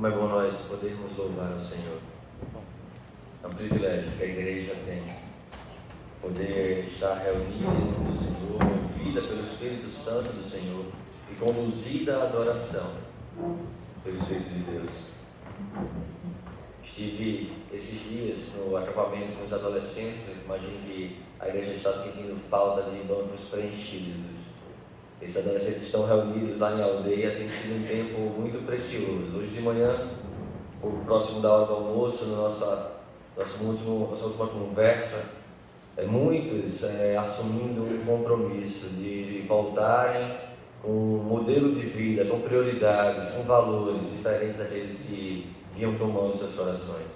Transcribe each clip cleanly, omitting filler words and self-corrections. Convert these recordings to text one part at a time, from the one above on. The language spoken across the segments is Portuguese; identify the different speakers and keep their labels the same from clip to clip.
Speaker 1: Como é bom nós podermos louvar o Senhor. É um privilégio que a igreja tem. Poder estar reunida em nome do Senhor, movida pelo Espírito Santo do Senhor e conduzida à adoração pelo Espírito de Deus. Estive esses dias no acampamento com os adolescentes. Imagino que a igreja está sentindo falta de bancos preenchidos. Esses adolescentes estão reunidos lá em aldeia. Tem sido um tempo muito precioso. Hoje de manhã, o próximo da hora do almoço, nossa última conversa, muitos assumindo um compromisso de voltarem com um modelo de vida, com prioridades, com valores diferentes daqueles que vinham tomando seus corações.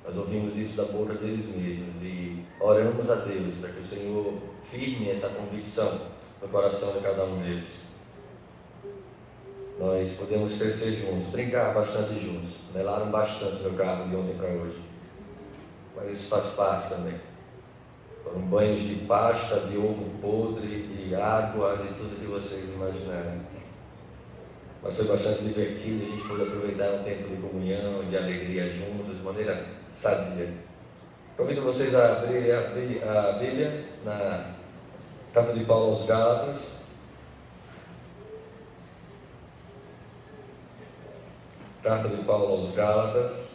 Speaker 1: Nós ouvimos isso da boca deles mesmos e oramos a Deus para que o Senhor firme essa convicção no coração de cada um deles. Nós podemos crescer juntos, brincar bastante juntos. Melaram bastante meu carro de ontem para hoje, mas isso faz parte também. Foram banhos de pasta, de ovo podre, de água, de tudo que vocês imaginaram. Mas foi bastante divertido, a gente pôde aproveitar um tempo de comunhão, de alegria juntos, de maneira sadia. Convido vocês a abrirem a Bíblia na Carta de Paulo aos Gálatas. Carta de Paulo aos Gálatas.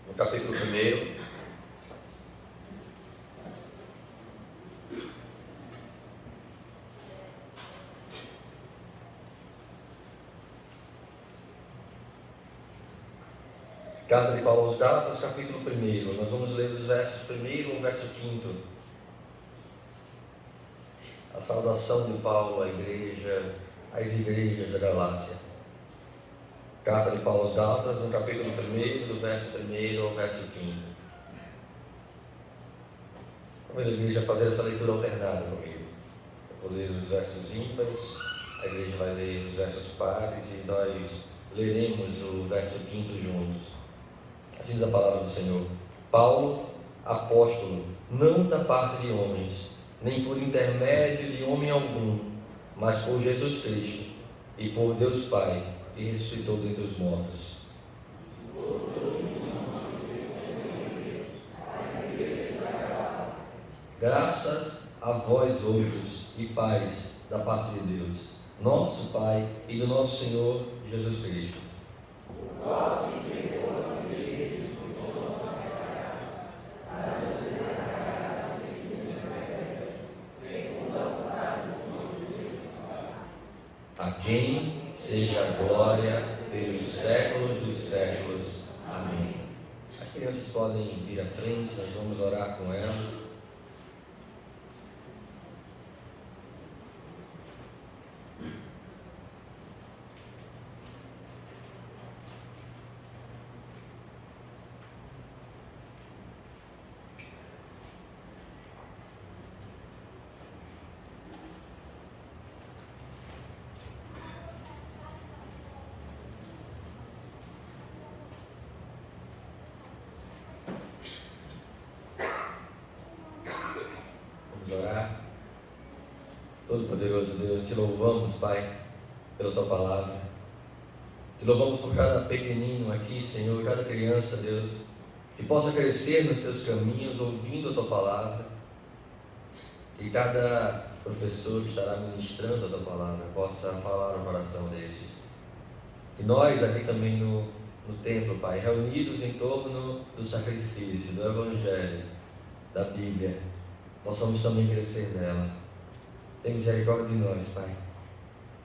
Speaker 1: No capítulo 1. Carta de Paulo aos Gálatas, capítulo 1. Nós vamos ler os versos 1 ao verso 5. A saudação de Paulo à igreja, às igrejas da Galácia. Carta de Paulo aos Gálatas, no capítulo 1, do verso 1 ao verso 5. Vamos a igreja fazer essa leitura alternada comigo. Eu vou ler os versos ímpares, a igreja vai ler os versos pares e nós leremos o verso 5 juntos. Assim diz a palavra do Senhor. Paulo, apóstolo, não da parte de homens, nem por intermédio de homem algum, mas por Jesus Cristo e por Deus Pai, que ressuscitou dentre os mortos. Graças a vós outros e paz da parte de Deus, nosso Pai e do nosso Senhor Jesus Cristo. A quem seja a glória pelos séculos dos séculos. Amém. As crianças podem vir à frente, nós vamos orar com elas. Orar. Todo-Poderoso Deus, te louvamos, Pai, pela Tua Palavra. Te louvamos por cada pequenino aqui, Senhor, cada criança, Deus, que possa crescer nos Teus caminhos, ouvindo a Tua Palavra. Que cada professor que estará ministrando a Tua Palavra possa falar no coração destes. E nós aqui também no templo, Pai, reunidos em torno do sacrifício, do Evangelho, da Bíblia, possamos também crescer nela. Tem misericórdia de nós, Pai.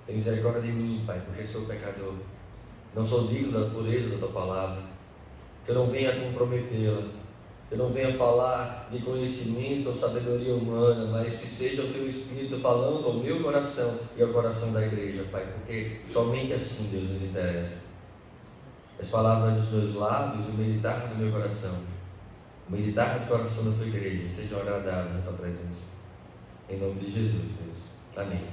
Speaker 1: Tem misericórdia de mim, Pai, porque sou pecador. Não sou digno da pureza da Tua Palavra. Que eu não venha comprometê-la. Que eu não venha falar de conhecimento ou sabedoria humana, mas que seja o Teu Espírito falando ao meu coração e ao coração da igreja, Pai, porque somente assim, Deus, nos interessa. As palavras dos meus lábios, o meditar do meu coração, o meditar do coração da Tua igreja, sejam agradáveis à Tua presença. Em nome de Jesus, Deus. Amém.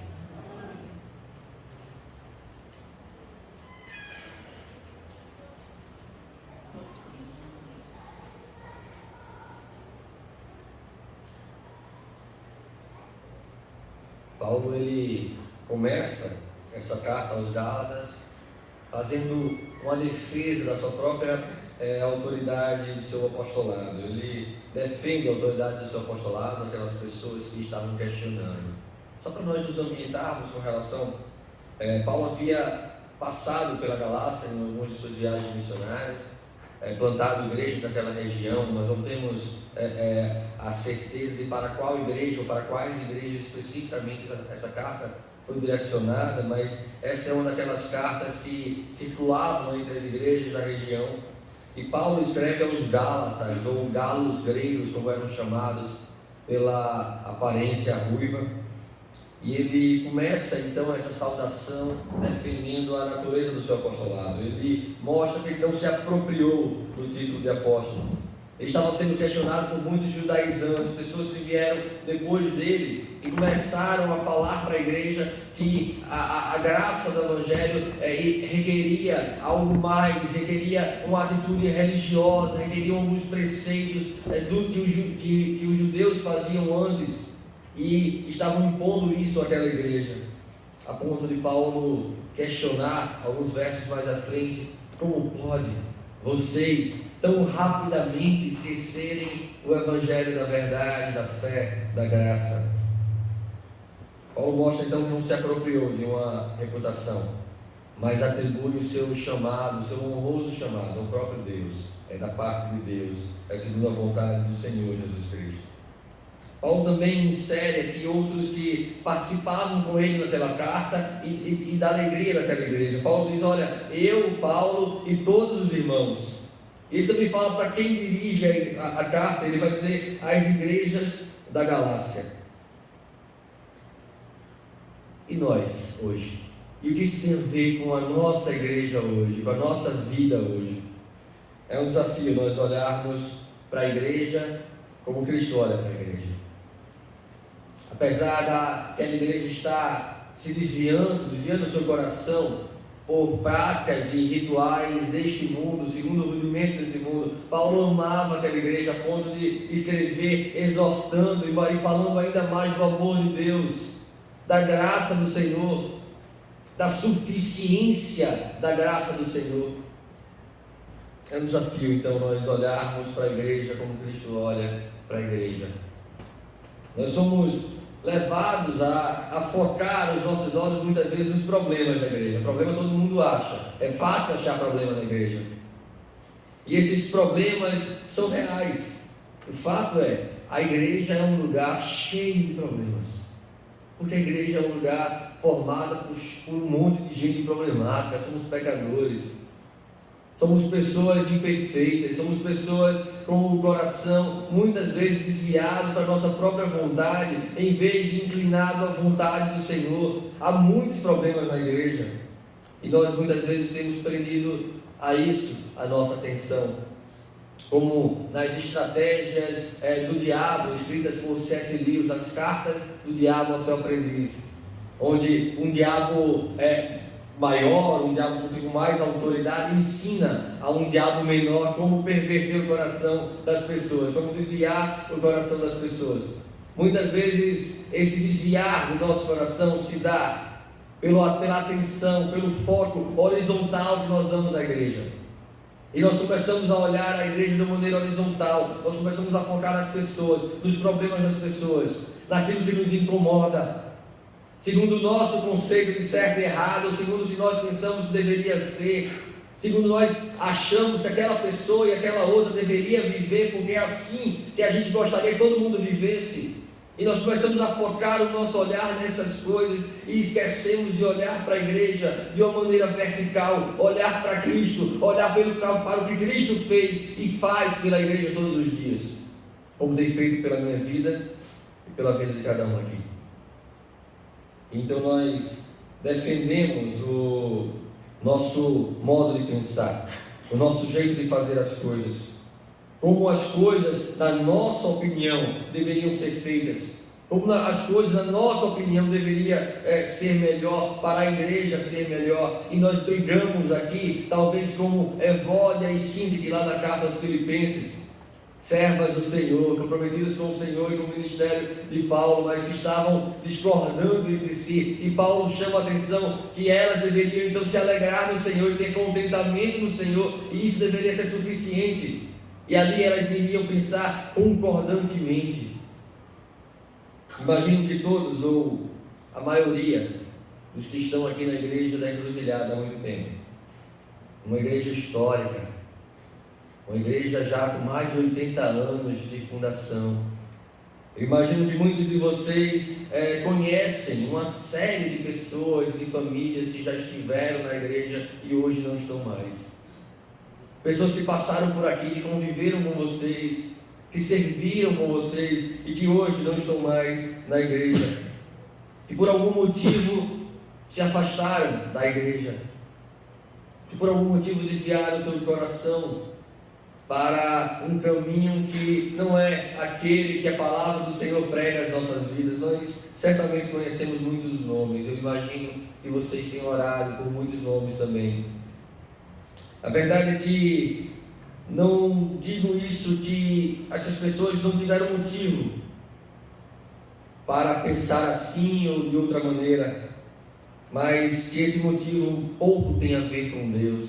Speaker 1: Paulo ele começa essa carta aos Gálatas fazendo uma defesa da sua própria autoridade do seu apostolado. Ele defende a autoridade do seu apostolado, aquelas pessoas que estavam questionando. Só para nós nos ambientarmos com relação, Paulo havia passado pela Galácia em algumas de suas viagens missionárias, plantado igrejas naquela região. Nós não temos a certeza de para qual igreja ou para quais igrejas especificamente essa carta foi direcionada, mas essa é uma daquelas cartas que circulavam entre as igrejas da região. E Paulo escreve aos Gálatas, ou galos gregos, como eram chamados pela aparência ruiva. E ele começa então essa saudação defendendo a natureza do seu apostolado. Ele mostra que ele não se apropriou do título de apóstolo. Ele estava sendo questionado por muitos judaizantes, pessoas que vieram depois dele e começaram a falar para a igreja que a graça do Evangelho requeria algo mais, requeria uma atitude religiosa, requeria alguns preceitos do que os judeus faziam antes, e estavam impondo isso àquela igreja, a ponto de Paulo questionar alguns versos mais à frente: como pode vocês tão rapidamente esquecerem o Evangelho da verdade, da fé, da graça? Paulo mostra então que não se apropriou de uma reputação, mas atribui o seu chamado, o seu honroso chamado ao próprio Deus, da parte de Deus, segundo a vontade do Senhor Jesus Cristo. Paulo também insere aqui outros que participavam com ele naquela carta e da alegria daquela igreja. Paulo diz: olha, eu, Paulo e todos os irmãos. Ele também fala para quem dirige a carta, ele vai dizer às igrejas da Galácia. E nós, hoje? E o que isso tem a ver com a nossa igreja hoje, com a nossa vida hoje? É um desafio nós olharmos para a igreja como Cristo olha para a igreja. Apesar daquela igreja estar se desviando o seu coração por práticas e rituais deste mundo, segundo o rudimento desse mundo, Paulo amava aquela igreja a ponto de escrever exortando e falando ainda mais do amor de Deus, da graça do Senhor, da suficiência da graça do Senhor. É um desafio então nós olharmos para a igreja como Cristo olha para a igreja. Nós somos levados a focar os nossos olhos muitas vezes nos problemas da igreja. Problema todo mundo acha, é fácil achar problema na igreja, e esses problemas são reais. O fato é, a igreja é um lugar cheio de problemas, porque a igreja é um lugar formado por um monte de gente problemática. Somos pecadores, somos pessoas imperfeitas, somos pessoas com o coração muitas vezes desviado para a nossa própria vontade, em vez de inclinado à vontade do Senhor. Há muitos problemas na igreja, e nós muitas vezes temos prendido a isso a nossa atenção, como nas estratégias do diabo, escritas por C.S. Lewis, as cartas do diabo ao seu aprendiz, onde um diabo maior, um diabo com mais autoridade, ensina a um diabo menor como perverter o coração das pessoas, como desviar o coração das pessoas. Muitas vezes esse desviar do nosso coração se dá pela atenção, pelo foco horizontal que nós damos à igreja. E nós começamos a olhar a igreja de uma maneira horizontal, nós começamos a focar nas pessoas, nos problemas das pessoas, naquilo que nos incomoda, segundo o nosso conceito de certo e errado, segundo o que nós pensamos que deveria ser, segundo nós achamos que aquela pessoa e aquela outra deveria viver, porque é assim que a gente gostaria que todo mundo vivesse. E nós começamos a focar o nosso olhar nessas coisas e esquecemos de olhar para a igreja de uma maneira vertical, olhar para Cristo, olhar para o que Cristo fez e faz pela igreja todos os dias, como tem feito pela minha vida e pela vida de cada um aqui. Então nós defendemos o nosso modo de pensar, o nosso jeito de fazer as coisas, como as coisas, na nossa opinião, deveriam ser feitas, como as coisas, na nossa opinião, deveria ser melhor, para a igreja ser melhor. E nós brigamos aqui, talvez como Evódia e Síndique lá na carta aos Filipenses, servas do Senhor, comprometidas com o Senhor e com o ministério de Paulo, mas que estavam discordando entre si. E Paulo chama a atenção que elas deveriam então se alegrar no Senhor e ter contentamento no Senhor, e isso deveria ser suficiente. E ali elas iriam pensar concordantemente. Imagino que todos, ou a maioria dos que estão aqui na igreja da Encruzilhada há muito tempo, uma igreja histórica, uma igreja já com mais de 80 anos de fundação. Eu imagino que muitos de vocês conhecem uma série de pessoas, de famílias que já estiveram na igreja e hoje não estão mais. Pessoas que passaram por aqui, que conviveram com vocês, que serviram com vocês e que hoje não estão mais na igreja, que por algum motivo se afastaram da igreja, que por algum motivo desviaram seu coração para um caminho que não é aquele que a palavra do Senhor prega às nossas vidas. Nós certamente conhecemos muitos nomes, eu imagino que vocês têm orado por muitos nomes também. A verdade é que não digo isso que essas pessoas não tiveram motivo para pensar assim ou de outra maneira, mas que esse motivo pouco tem a ver com Deus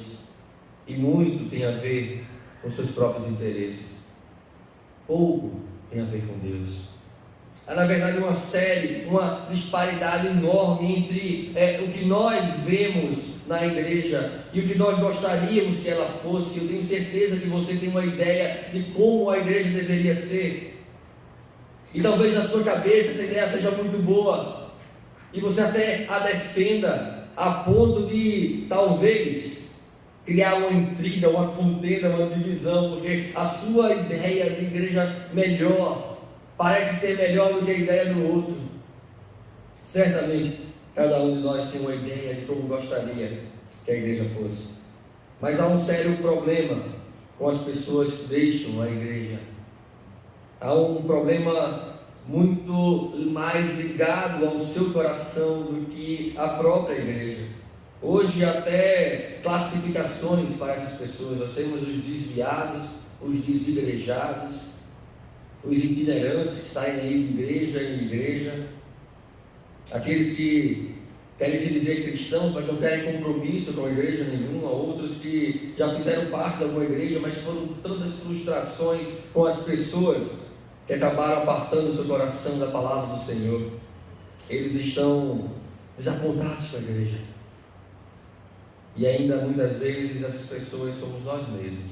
Speaker 1: e muito tem a ver com seus próprios interesses. Pouco tem a ver com Deus. Há na verdade uma disparidade enorme entre o que nós vemos na igreja e o que nós gostaríamos que ela fosse. Eu tenho certeza que você tem uma ideia de como a igreja deveria ser, e talvez na sua cabeça essa ideia seja muito boa e você até a defenda a ponto de talvez criar uma intriga, uma contenda, uma divisão, porque a sua ideia de igreja melhor parece ser melhor do que a ideia do outro. Certamente cada um de nós tem uma ideia de como gostaria que a igreja fosse, mas há um sério problema com as pessoas que deixam a igreja. Há um problema muito mais ligado ao seu coração do que à própria igreja. Hoje até classificações para essas pessoas. Nós temos os desviados, os desigrejados, os itinerantes que saem aí de igreja em igreja, aqueles que querem se dizer cristãos, mas não querem compromisso com a igreja nenhuma, outros que já fizeram parte de alguma igreja, mas foram tantas frustrações com as pessoas que acabaram apartando o seu coração da palavra do Senhor. Eles estão desapontados com a igreja. E ainda muitas vezes essas pessoas somos nós mesmos.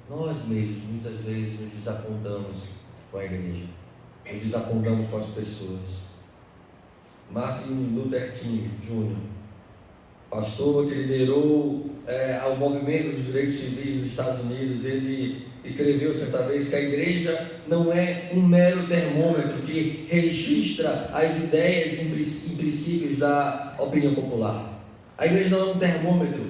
Speaker 1: Nós mesmos muitas vezes nos desapontamos com a igreja, nos desapontamos com as pessoas. Martin Luther King Jr., pastor que liderou o movimento dos direitos civis nos Estados Unidos, ele escreveu certa vez que a igreja não é um mero termômetro que registra as ideias e princípios da opinião popular. A igreja não é um termômetro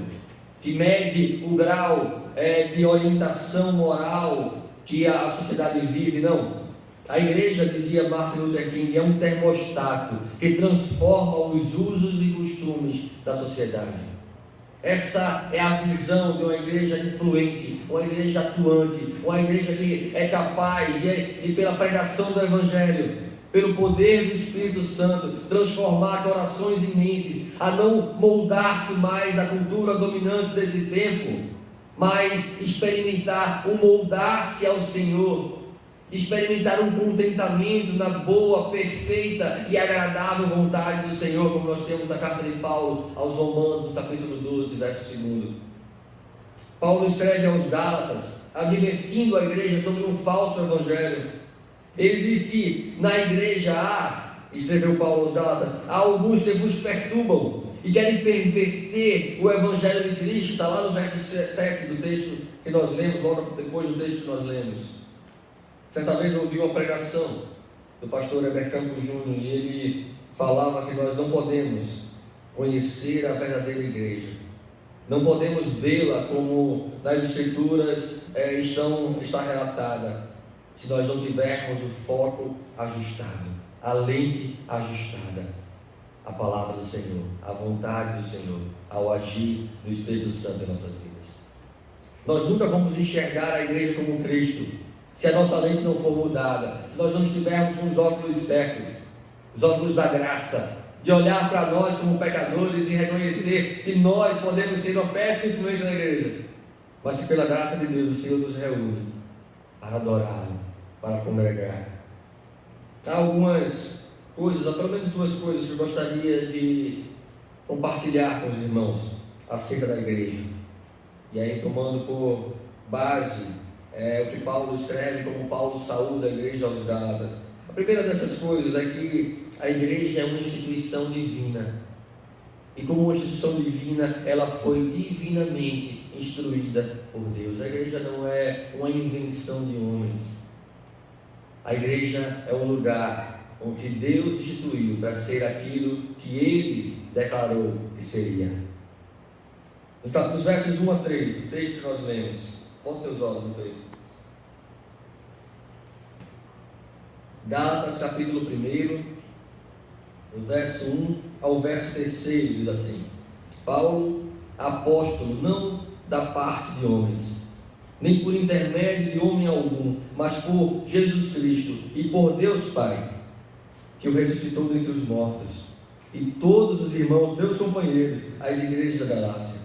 Speaker 1: que mede o grau de orientação moral que a sociedade vive, não. A igreja, dizia Martin Luther King, é um termostato que transforma os usos e costumes da sociedade. Essa é a visão de uma igreja influente, uma igreja atuante, uma igreja que é capaz de pela pregação do Evangelho, pelo poder do Espírito Santo, transformar corações e mentes, a não moldar-se mais à cultura dominante desse tempo, mas experimentar o moldar-se ao Senhor, experimentar um contentamento na boa, perfeita e agradável vontade do Senhor, como nós temos na carta de Paulo aos Romanos, no capítulo 12, verso 2. Paulo escreve aos Gálatas, advertindo a igreja sobre um falso evangelho. Ele diz que na igreja escreveu Paulo aos Gálatas, há alguns que vos perturbam e querem perverter o evangelho de Cristo. Está lá no verso 7 do texto que nós lemos, logo depois do texto que nós lemos. Certa vez eu ouvi uma pregação do pastor Heber Campos Júnior e ele falava que nós não podemos conhecer a verdadeira igreja, não podemos vê-la como nas Escrituras está relatada, se nós não tivermos o foco ajustado, a lente ajustada, a palavra do Senhor, a vontade do Senhor, ao agir do Espírito Santo em nossas vidas. Nós nunca vamos enxergar a igreja como Cristo se a nossa lente não for mudada, se nós não estivermos com os óculos certos, os óculos da graça, de olhar para nós como pecadores e reconhecer que nós podemos ser uma péssima influência na igreja, mas que pela graça de Deus o Senhor nos reúne para adorá-lo, para congregar. Há algumas coisas, há pelo menos duas coisas que eu gostaria de compartilhar com os irmãos acerca da igreja. E aí, tomando por base o que Paulo escreve, como Paulo saúda a igreja aos Gálatas. A primeira dessas coisas é que a igreja é uma instituição divina. E como uma instituição divina, ela foi divinamente instruída por Deus. A igreja não é uma invenção de homens. A igreja é um lugar onde Deus instituiu para ser aquilo que Ele declarou que seria. Nos versos 1 a 3, do texto que nós lemos, bota teus olhos no texto. Gálatas capítulo 1, do verso 1 ao verso 3, diz assim: Paulo, apóstolo, não da parte de homens, nem por intermédio de homem algum, mas por Jesus Cristo e por Deus Pai, que o ressuscitou dentre os mortos, e todos os irmãos, meus companheiros, as igrejas da Galácia,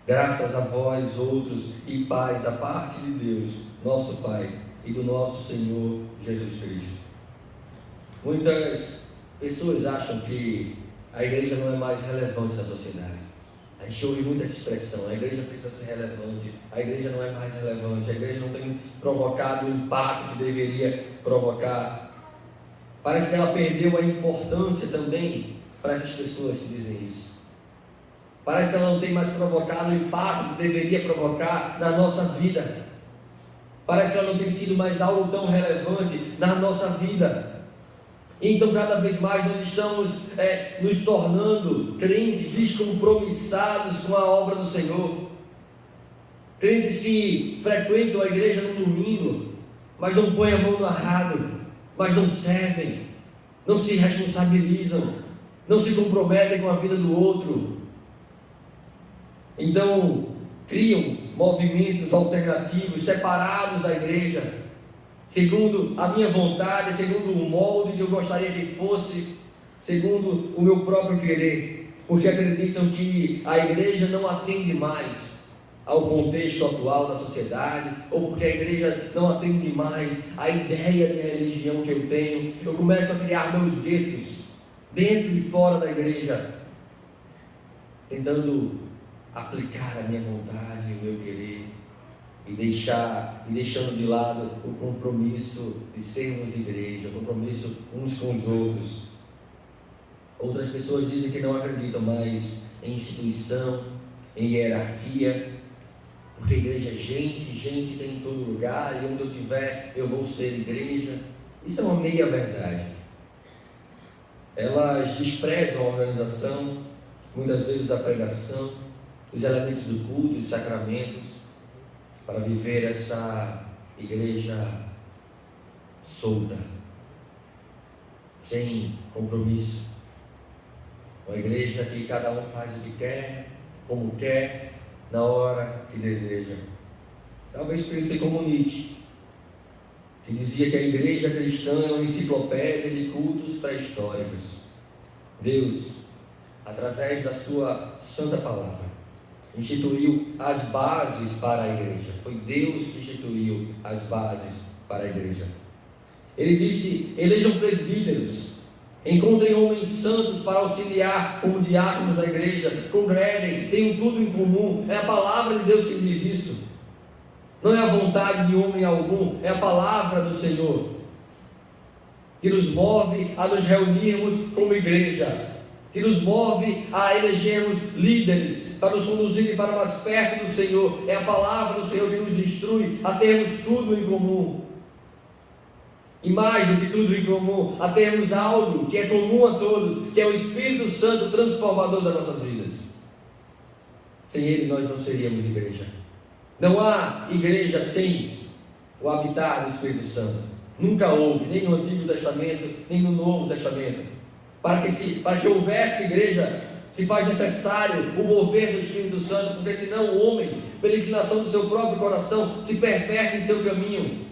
Speaker 1: graças a vós outros e paz da parte de Deus, nosso Pai, e do nosso Senhor Jesus Cristo. Muitas pessoas acham que a igreja não é mais relevante na sociedade. A gente ouve muito essa expressão: a igreja precisa ser relevante, a igreja não é mais relevante, a igreja não tem provocado o impacto que deveria provocar. Parece que ela perdeu a importância também para essas pessoas que dizem isso. Parece que ela não tem mais provocado o impacto que deveria provocar na nossa vida. Parece que ela não tem sido mais algo tão relevante na nossa vida. Então, cada vez mais nós estamos nos tornando crentes descompromissados com a obra do Senhor. Crentes que frequentam a igreja no domingo, mas não põem a mão no arado, mas não servem, não se responsabilizam, não se comprometem com a vida do outro. Então, criam movimentos alternativos, separados da igreja, segundo a minha vontade, segundo o molde que eu gostaria que fosse, segundo o meu próprio querer, porque acreditam que a igreja não atende mais ao contexto atual da sociedade, ou porque a igreja não atende mais à ideia de religião que eu tenho. Eu começo a criar meus guetos, dentro e fora da igreja, tentando aplicar a minha vontade, o meu querer, e deixando de lado o compromisso de sermos igreja, o compromisso uns com os outros. Outras pessoas dizem que não acreditam mais em instituição, em hierarquia, porque a igreja é gente tem em todo lugar, e onde eu estiver eu vou ser igreja. Isso é uma meia verdade. Elas desprezam a organização, muitas vezes a pregação, os elementos do culto, os sacramentos, para viver essa igreja solta, sem compromisso. Uma igreja que cada um faz o que quer, como quer, na hora que deseja. Talvez pense como Nietzsche, que dizia que a igreja cristã é uma enciclopédia de cultos pré-históricos. Deus, através da sua santa palavra, instituiu as bases para a igreja. Foi Deus que instituiu as bases para a igreja. Ele disse: elejam presbíteros, encontrem homens santos para auxiliar como diáconos da igreja, congreguem, tenham tudo em comum. É a palavra de Deus que diz isso. Não é a vontade de homem algum, é a palavra do Senhor que nos move a nos reunirmos como igreja, que nos move a elegermos líderes para nos conduzirem para mais perto do Senhor. É a palavra do Senhor que nos instrui a termos tudo em comum, e mais do que tudo em comum, a termos algo que é comum a todos, que é o Espírito Santo transformador das nossas vidas. Sem Ele nós não seríamos igreja. Não há igreja sem o habitar do Espírito Santo. Nunca houve, nem no Antigo Testamento, nem no Novo Testamento. Para que houvesse igreja, se faz necessário o mover do Espírito Santo, porque senão o homem, pela inclinação do seu próprio coração, se perverte em seu caminho.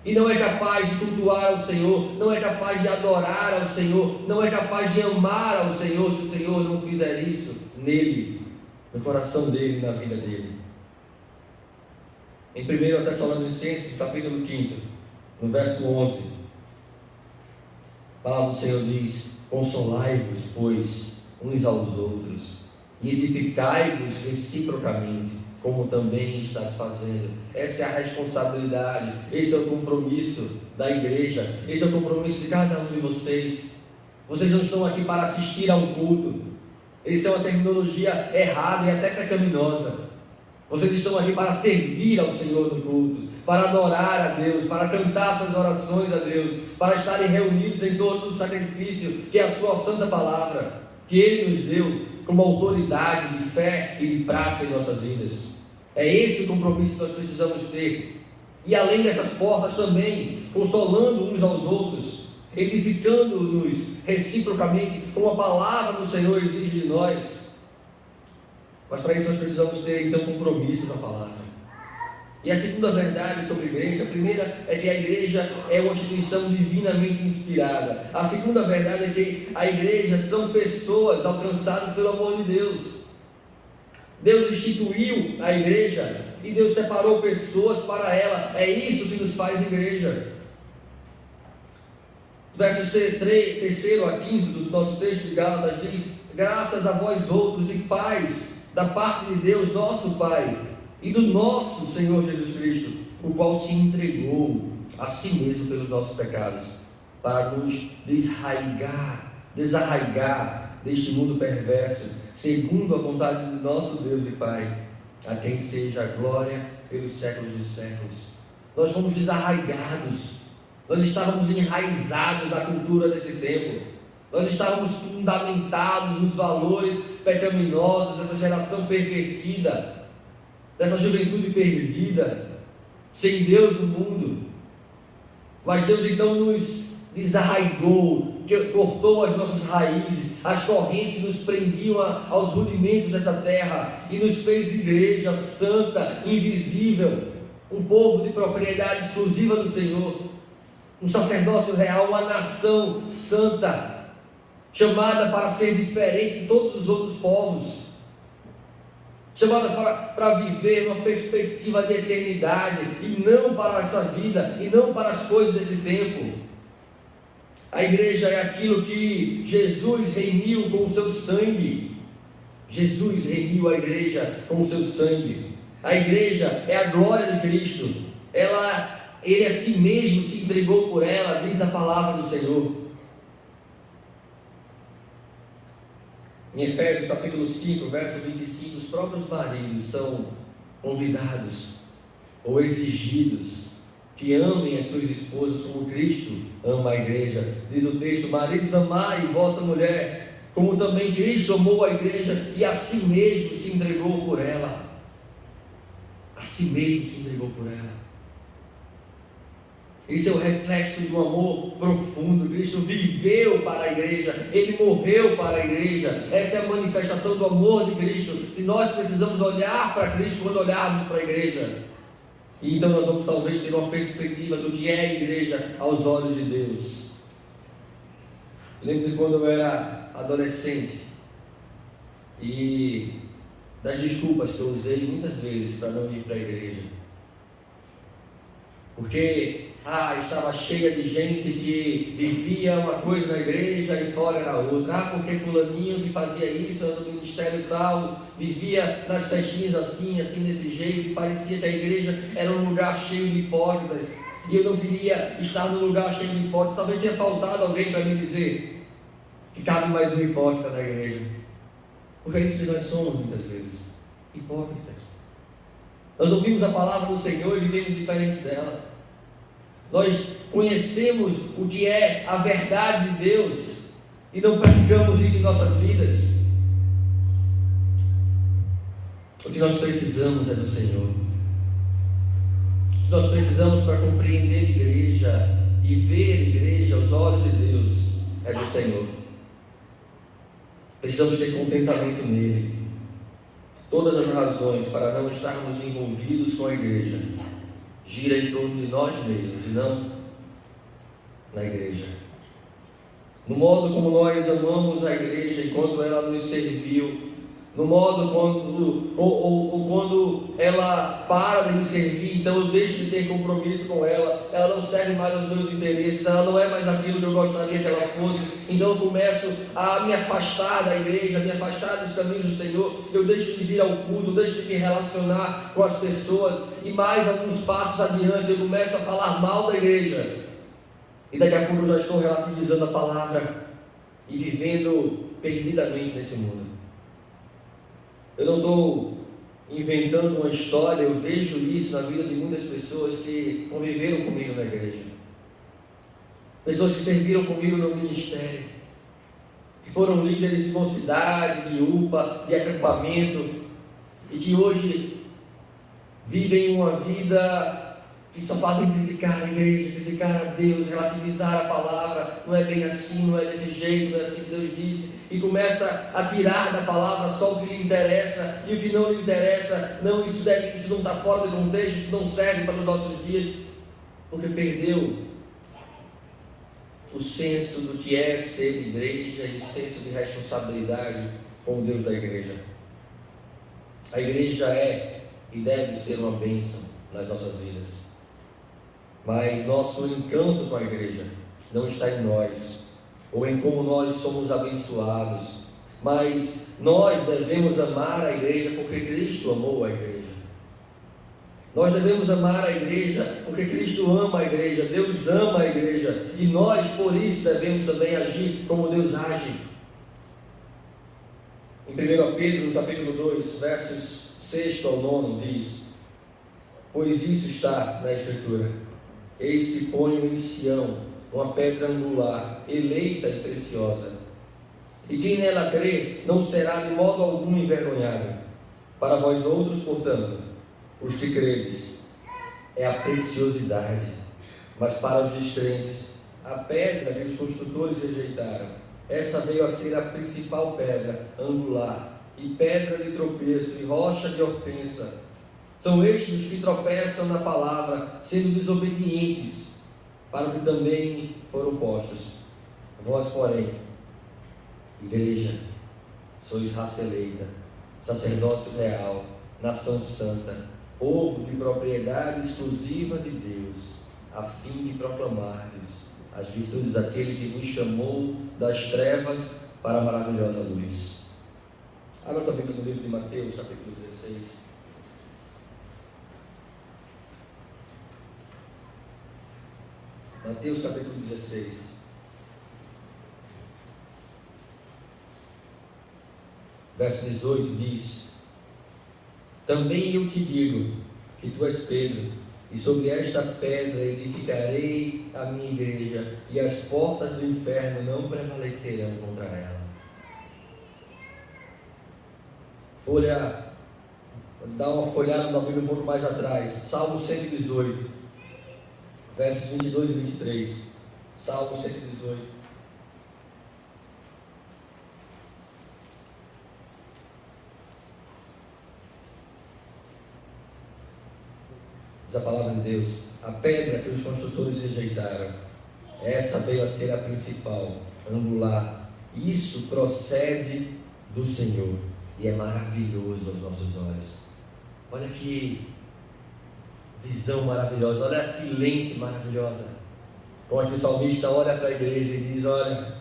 Speaker 1: e não é capaz de cultuar ao Senhor, não é capaz de adorar ao Senhor, não é capaz de amar ao Senhor, se o Senhor não fizer isso nele, no coração dele, na vida dele. Em 1 Tessalonicenses, capítulo 5, no verso 11, a palavra do Senhor diz: consolai-vos, pois, uns aos outros, e edificai-vos reciprocamente, como também estás fazendo. Essa é a responsabilidade, esse é o compromisso da igreja, esse é o compromisso de cada um de vocês. Vocês não estão aqui para assistir a um culto, essa é uma terminologia errada e até pecaminosa. Vocês estão aqui para servir ao Senhor no culto, para adorar a Deus, para cantar suas orações a Deus, para estarem reunidos em torno do sacrifício, que é a sua santa palavra, que Ele nos deu como autoridade de fé e de prática em nossas vidas. É esse o compromisso que nós precisamos ter. E além dessas portas também, consolando uns aos outros, edificando-nos reciprocamente, como a palavra do Senhor exige de nós. Mas para isso nós precisamos ter então compromisso com a palavra. E a segunda verdade sobre a igreja, a primeira é que a igreja é uma instituição divinamente inspirada. A segunda verdade é que a igreja são pessoas alcançadas pelo amor de Deus. Deus instituiu a igreja e Deus separou pessoas para ela. É isso que nos faz igreja. Versos 3 a 5 do nosso texto de Gálatas diz: graças a vós outros e paz da parte de Deus nosso Pai e do nosso Senhor Jesus Cristo, o qual se entregou a si mesmo pelos nossos pecados, para nos desarraigar deste mundo perverso, segundo a vontade do nosso Deus e Pai, a quem seja a glória pelos séculos dos séculos. Nós fomos desarraigados, nós estávamos enraizados na cultura desse tempo, nós estávamos fundamentados nos valores pecaminosos dessa geração pervertida, dessa juventude perdida, sem Deus no mundo. Mas Deus então nos desarraigou, cortou as nossas raízes, as correntes nos prendiam aos rudimentos dessa terra e nos fez igreja santa, invisível, um povo de propriedade exclusiva do Senhor, um sacerdócio real, uma nação santa, chamada para ser diferente de todos os outros povos, chamada para viver uma perspectiva de eternidade, e não para essa vida, e não para as coisas desse tempo. A igreja é aquilo que Jesus remiu com o seu sangue. Jesus remiu a igreja com o seu sangue. A igreja é a glória de Cristo. Ele a si mesmo se entregou por ela, diz a palavra do Senhor. Em Efésios capítulo 5, verso 25, os próprios maridos são convidados ou exigidos que amem as suas esposas como Cristo ama a igreja. Diz o texto: maridos, amai vossa mulher, como também Cristo amou a igreja e a si mesmo se entregou por ela. A si mesmo se entregou por ela. Esse é o reflexo de um amor profundo. Cristo viveu para a igreja, Ele morreu para a igreja. Essa é a manifestação do amor de Cristo, e nós precisamos olhar para Cristo quando olharmos para a igreja. E então nós vamos talvez ter uma perspectiva do que é a igreja aos olhos de Deus. Lembro de quando eu era adolescente e das desculpas que eu usei muitas vezes para não ir para a igreja, porque estava cheia de gente que vivia uma coisa na igreja e fora era outra. Porque fulaninho que fazia isso no ministério tal, vivia nas festinhas assim, desse jeito, e parecia que a igreja era um lugar cheio de hipócritas, e eu não queria estar num lugar cheio de hipócritas. Talvez tenha faltado alguém para me dizer que cabe mais um hipócrita na igreja, porque é isso que nós somos muitas vezes, hipócritas. Nós ouvimos a palavra do Senhor e vivemos diferente dela. Nós conhecemos o que é a verdade de Deus e não praticamos isso em nossas vidas. O que nós precisamos é do Senhor. O que nós precisamos para compreender a igreja e ver a igreja aos olhos de Deus é do Senhor. Precisamos ter contentamento nele. Todas as razões para não estarmos envolvidos com a igreja gira em torno de nós mesmos e não na igreja. No modo como nós amamos a igreja e quanto ela nos serviu, no modo quando ela para de me servir, então eu deixo de ter compromisso com ela, ela não serve mais aos meus interesses, ela não é mais aquilo que eu gostaria que ela fosse, então eu começo a me afastar da igreja, me afastar dos caminhos do Senhor, eu deixo de vir ao culto, eu deixo de me relacionar com as pessoas, e mais alguns passos adiante eu começo a falar mal da igreja, e daqui a pouco eu já estou relativizando a palavra e vivendo perdidamente nesse mundo. Eu não estou inventando uma história, eu vejo isso na vida de muitas pessoas que conviveram comigo na igreja. Pessoas que serviram comigo no ministério, que foram líderes de mocidade, de UPA, de acampamento, e que hoje vivem uma vida que só fazem criticar a igreja, criticar a Deus, relativizar a palavra, não é bem assim, não é desse jeito, não é assim que Deus disse, e começa a tirar da palavra só o que lhe interessa, e o que não lhe interessa, não, isso não está fora do contexto, isso não serve para os nossos dias, porque perdeu o senso do que é ser igreja e o senso de responsabilidade com o Deus da igreja. A igreja é e deve ser uma bênção nas nossas vidas. Mas nosso encanto com a igreja não está em nós, ou em como nós somos abençoados, mas nós devemos amar a igreja porque Cristo amou a igreja. Nós devemos amar a igreja porque Cristo ama a igreja, Deus ama a igreja, e nós por isso devemos também agir como Deus age. Em 1 Pedro, no capítulo 2, versos 6 ao 9, diz: pois isso está na Escritura: eis que ponho em Sião uma pedra angular, eleita e preciosa, e quem nela crê não será de modo algum envergonhado. Para vós outros, portanto, os que credes, é a preciosidade, mas para os descrentes, a pedra que os construtores rejeitaram, essa veio a ser a principal pedra angular, e pedra de tropeço, e rocha de ofensa. São estes os que tropeçam na palavra, sendo desobedientes, para o que também foram postos. Vós, porém, igreja, sois raça eleita, sacerdócio real, nação santa, povo de propriedade exclusiva de Deus, a fim de proclamardes as virtudes daquele que vos chamou das trevas para a maravilhosa luz. Abra também no livro de Mateus, capítulo 16. Mateus capítulo 16, verso 18 diz: também eu te digo que tu és Pedro, e sobre esta pedra edificarei a minha igreja, e as portas do inferno não prevalecerão contra ela. Dá uma folhada na Bíblia um pouco mais atrás, Salmo 118. Versos 22 e 23, Salmo 118. Diz a palavra de Deus: a pedra que os construtores rejeitaram, essa veio a ser a principal, angular. Isso procede do Senhor e é maravilhoso aos nossos olhos. Olha que visão maravilhosa, olha que lente maravilhosa. Quando o salmista olha para a igreja e diz: olha,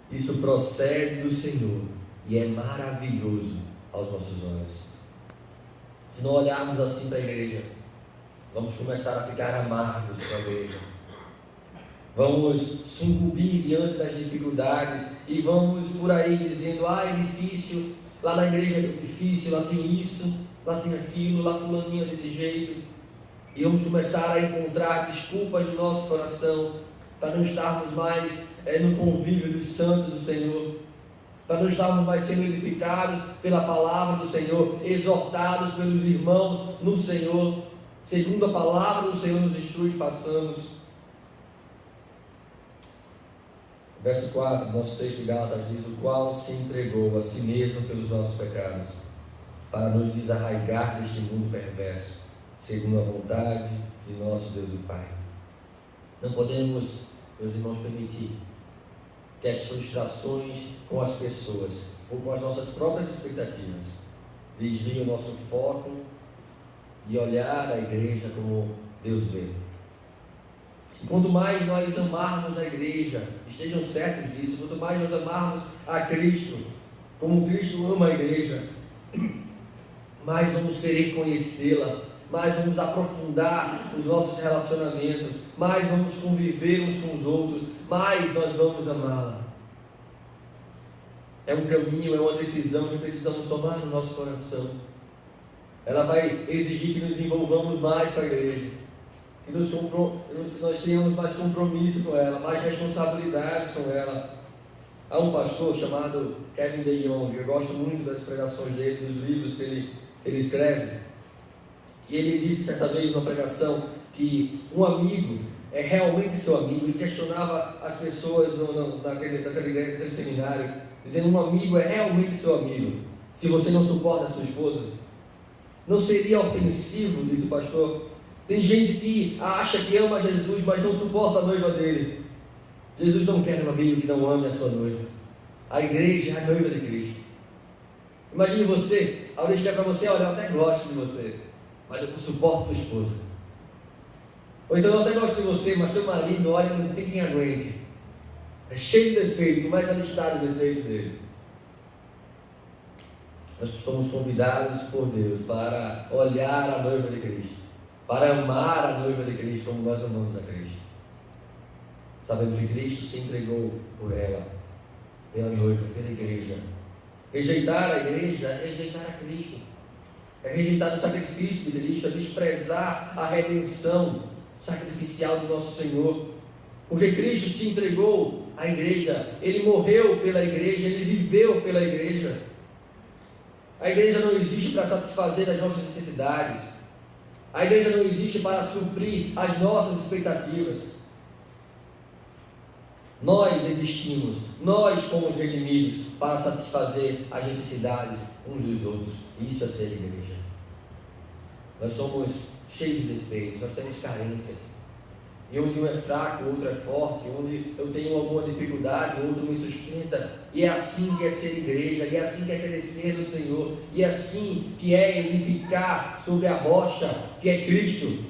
Speaker 1: isso procede do Senhor e é maravilhoso aos nossos olhos. Se não olharmos assim para a igreja, vamos começar a ficar amargos com a igreja, vamos sucumbir diante das dificuldades e vamos por aí dizendo: é difícil, lá na igreja é difícil, lá tem isso, lá tem aquilo, lá fulaninha desse jeito. E vamos começar a encontrar desculpas no nosso coração para não estarmos mais no convívio dos santos do Senhor, para não estarmos mais sendo edificados pela palavra do Senhor, exortados pelos irmãos no Senhor, segundo a palavra do Senhor nos instrui que façamos. Verso 4, nosso texto de Gálatas diz: o qual se entregou a si mesmo pelos nossos pecados, para nos desarraigar deste mundo perverso, segundo a vontade de nosso Deus e Pai. Não podemos, meus irmãos, permitir que as frustrações com as pessoas ou com as nossas próprias expectativas desviem o nosso foco e olhar a igreja como Deus vê. E quanto mais nós amarmos a igreja, estejam certos disso, quanto mais nós amarmos a Cristo, como Cristo ama a igreja, mais vamos querer conhecê-la, mais vamos aprofundar os nossos relacionamentos, mais vamos conviver uns com os outros, mais nós vamos amá-la. É um caminho, é uma decisão que precisamos tomar no nosso coração. Ela vai exigir que nos envolvamos mais com a igreja, que nós tenhamos mais compromisso com ela, mais responsabilidades com ela. Há um pastor chamado Kevin DeYoung, eu gosto muito das pregações dele, dos livros que ele escreve. E ele disse certa vez numa pregação que um amigo é realmente seu amigo. Ele questionava as pessoas naquele seminário, dizendo: um amigo é realmente seu amigo se você não suporta a sua esposa? Não seria ofensivo, disse o pastor. Tem gente que acha que ama Jesus, mas não suporta a noiva dele. Jesus não quer um amigo que não ame a sua noiva. A igreja é a noiva de Cristo. Imagine você, alguém chegar para você: olha, eu até gosto de você, mas eu não suporto tua esposa. Ou então: eu até gosto de você, mas teu marido, olha, não tem quem aguente. É cheio de defeitos, começa a listar os defeitos dele. Nós somos convidados por Deus para olhar a noiva de Cristo, para amar a noiva de Cristo como nós amamos a Cristo, sabendo que Cristo se entregou por ela, pela noiva, pela igreja. Rejeitar a igreja é rejeitar a Cristo, é rejeitar o sacrifício de Cristo, é desprezar a redenção sacrificial do nosso Senhor. Porque Cristo se entregou à igreja, Ele morreu pela igreja, Ele viveu pela igreja. A igreja não existe para satisfazer as nossas necessidades, a igreja não existe para suprir as nossas expectativas. Nós existimos, nós fomos redimidos para satisfazer as necessidades uns dos outros. Isso é ser igreja. Nós somos cheios de defeitos, nós temos carências. E onde um é fraco, o outro é forte, onde eu tenho alguma dificuldade, o outro me sustenta. E é assim que é ser igreja, e é assim que é crescer no Senhor, e é assim que é edificar sobre a rocha, que é Cristo.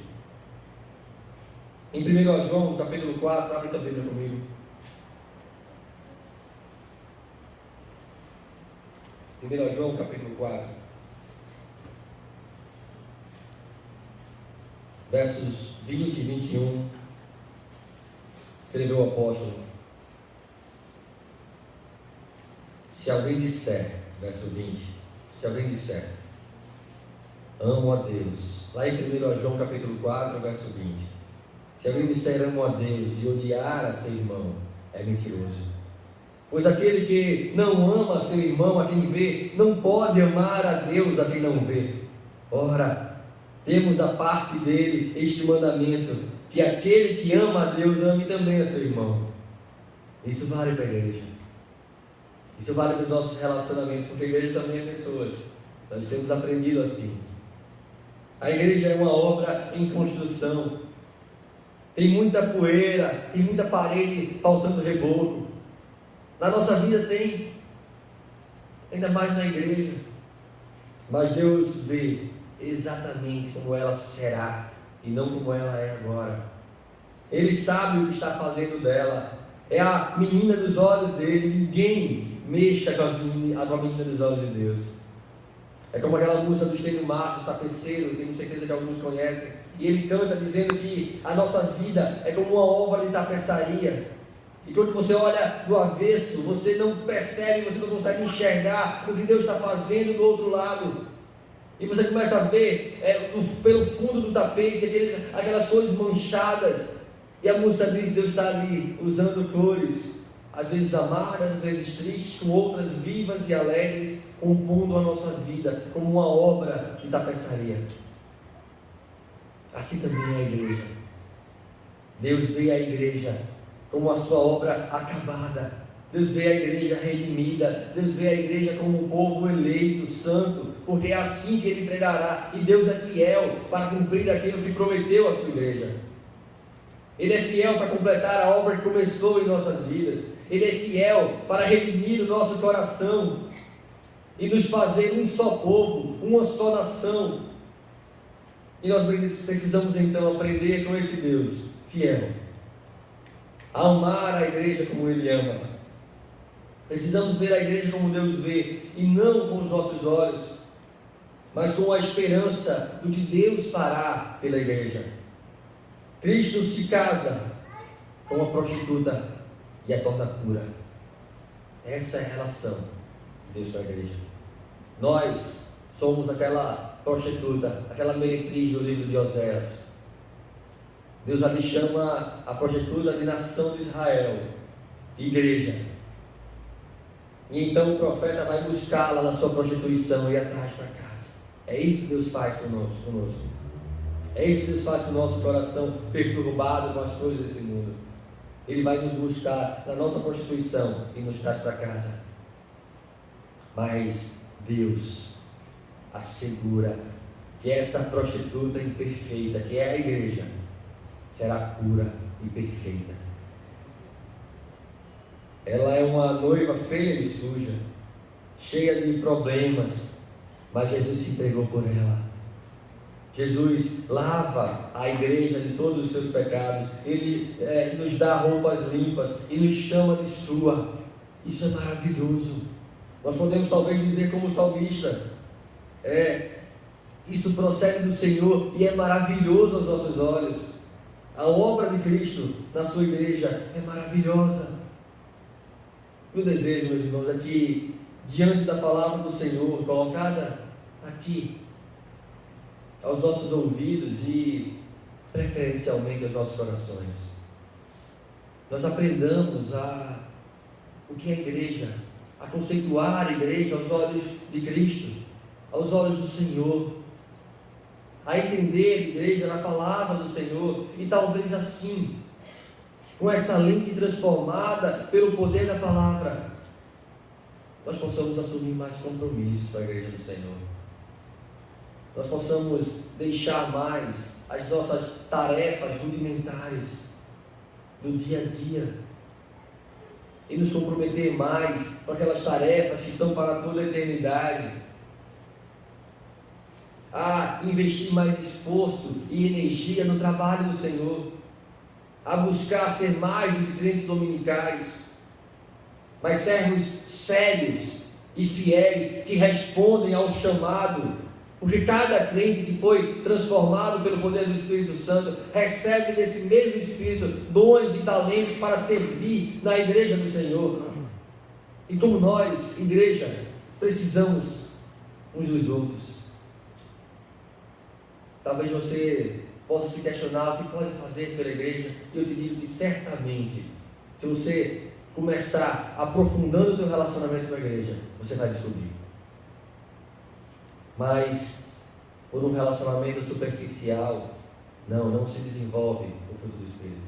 Speaker 1: Em 1 João, capítulo 4, abre a Bíblia comigo. 1 João, capítulo 4, versos 20 e 21. Escreveu o apóstolo: se alguém disser, verso 20, se alguém disser, amo a Deus, lá em 1 João capítulo 4, verso 20, se alguém disser amo a Deus e odiar a seu irmão, é mentiroso. Pois aquele que não ama a seu irmão, a quem vê, não pode amar a Deus a quem não vê. Ora, temos da parte dele este mandamento, que aquele que ama a Deus ame também a seu irmão. Isso vale para a igreja, isso vale para os nossos relacionamentos, porque a igreja também é pessoas. Nós temos aprendido assim. A igreja é uma obra em construção, tem muita poeira, tem muita parede faltando reboco. Na nossa vida tem, ainda mais na igreja. Mas Deus vê exatamente como ela será e não como ela é agora. Ele sabe o que está fazendo dela. É a menina dos olhos dele. Ninguém mexa com a menina dos olhos de Deus. É como aquela música do Estênio Márcio, Tapeceiro, tenho certeza que alguns conhecem. E ele canta dizendo que a nossa vida é como uma obra de tapeçaria. E quando você olha do avesso, você não percebe, você não consegue enxergar o que Deus está fazendo do outro lado. E você começa a ver pelo fundo do tapete aquelas cores manchadas. E a música diz: Deus está ali usando cores, às vezes amargas, às vezes tristes, com outras vivas e alegres, compondo a nossa vida como uma obra de tapeçaria. Assim também é a igreja. Deus vê a igreja como a sua obra acabada. Deus vê a igreja redimida. Deus vê a igreja como um povo eleito, santo, porque é assim que Ele entregará, e Deus é fiel para cumprir aquilo que prometeu à sua igreja. Ele é fiel para completar a obra que começou em nossas vidas. Ele é fiel para redimir o nosso coração e nos fazer um só povo, uma só nação. E nós precisamos então aprender com esse Deus fiel, a amar a igreja como Ele ama. Precisamos ver a igreja como Deus vê, e não com os nossos olhos, mas com a esperança do que Deus fará pela igreja. Cristo se casa com uma prostituta e a torna pura. Essa é a relação de Deus com a igreja. Nós somos aquela prostituta, aquela meretriz do livro de Oséias. Deus ali chama a prostituta de nação de Israel, igreja. E então o profeta vai buscá-la na sua prostituição e ir atrás para casa. É isso que Deus faz conosco. É isso que Deus faz com o nosso coração perturbado com as coisas desse mundo. Ele vai nos buscar na nossa prostituição e nos traz para casa. Mas Deus assegura que essa prostituta imperfeita, que é a igreja, será pura e perfeita. Ela é uma noiva feia e suja, cheia de problemas, mas Jesus se entregou por ela. Jesus lava a igreja de todos os seus pecados. Ele nos dá roupas limpas e nos chama de sua. Isso é maravilhoso. Nós podemos talvez dizer como salmista, isso procede do Senhor e é maravilhoso aos nossos olhos. A obra de Cristo na sua igreja é maravilhosa. Meu desejo, meus irmãos, é que diante da palavra do Senhor colocada aqui aos nossos ouvidos e preferencialmente aos nossos corações, nós aprendamos o que é a igreja, a conceituar a igreja aos olhos de Cristo, aos olhos do Senhor, a entender a igreja na palavra do Senhor, e talvez assim, com essa lente transformada pelo poder da palavra, nós possamos assumir mais compromissos com a igreja do Senhor. Nós possamos deixar mais as nossas tarefas rudimentares do dia a dia e nos comprometer mais com aquelas tarefas que são para toda a eternidade, a investir mais esforço e energia no trabalho do Senhor, a buscar ser mais do que crentes dominicais, mas sermos sérios e fiéis, que respondem ao chamado, porque cada crente que foi transformado pelo poder do Espírito Santo recebe desse mesmo Espírito dons e talentos para servir na igreja do Senhor. E como nós, igreja, precisamos uns dos outros. Talvez você possa se questionar o que pode fazer pela igreja, e eu te digo que certamente, se você começar aprofundando o teu relacionamento com a igreja, você vai descobrir. Mas por um relacionamento superficial, não se desenvolve o fruto do Espírito.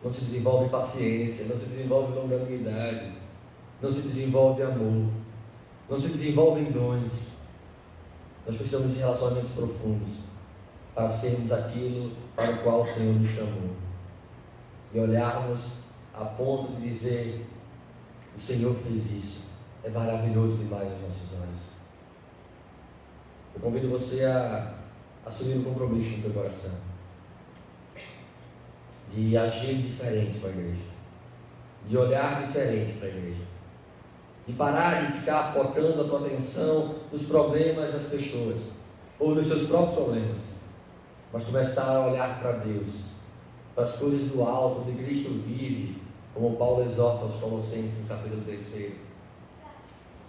Speaker 1: Não se desenvolve paciência, não se desenvolve longanimidade, não se desenvolve amor, não se desenvolvem dons. Nós precisamos de relacionamentos profundos para sermos aquilo para o qual o Senhor nos chamou, e olharmos a ponto de dizer: o Senhor fez isso, é maravilhoso demais aos nossos olhos. Eu convido você a assumir um compromisso no teu coração de agir diferente com a igreja, de olhar diferente para a igreja, de parar de ficar focando a tua atenção nos problemas das pessoas ou nos seus próprios problemas, mas começar a olhar para Deus, para as coisas do alto, onde Cristo vive, como Paulo exorta aos Colossenses no capítulo 3,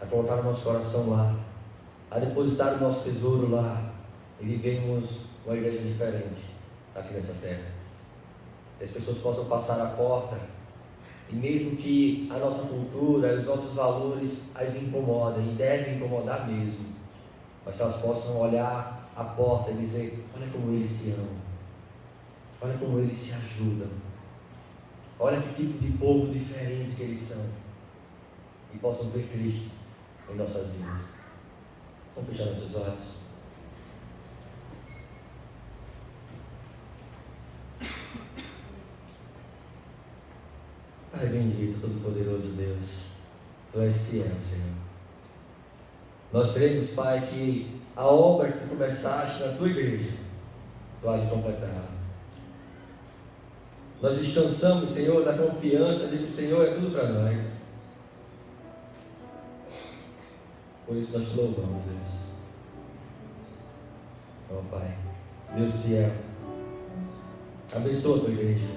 Speaker 1: a colocar o nosso coração lá, a depositar o nosso tesouro lá, e vivermos uma igreja diferente aqui nessa terra. Que as pessoas possam passar a porta, e mesmo que a nossa cultura, os nossos valores as incomodem, e devem incomodar mesmo, mas que elas possam olhar a porta e dizer: olha como eles se amam, olha como eles se ajudam, olha que tipo de povo diferente que eles são, e possam ver Cristo em nossas vidas. Vamos fechar nossos olhos. Pai bendito, todo-poderoso Deus, Tu és fiel, Senhor. Nós cremos, Pai, que a obra que Tu começaste na Tua igreja, Tu hás de completar. Nós descansamos, Senhor, na confiança de que o Senhor é tudo para nós. Por isso nós Te louvamos, Deus. Ó Pai, Deus fiel, abençoa a Tua igreja.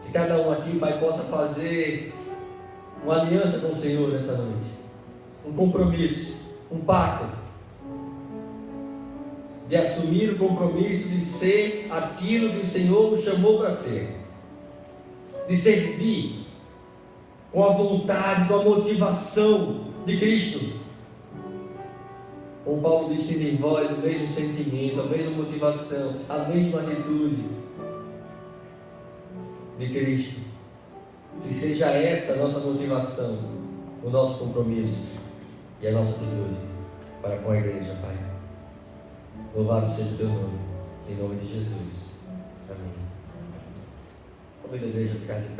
Speaker 1: Que cada um aqui, Pai, possa fazer uma aliança com o Senhor nessa noite. Um compromisso, um pacto. De assumir o compromisso de ser aquilo que o Senhor nos chamou para ser. De servir com a vontade, com a motivação de Cristo. Como Paulo diz, tendo em vós o mesmo sentimento, a mesma motivação, a mesma atitude de Cristo. Que seja essa a nossa motivação, o nosso compromisso e a nossa atitude para com a igreja, Pai. Louvado seja o Teu nome, em nome de Jesus. Amém. Convido a igreja a ficar de pé.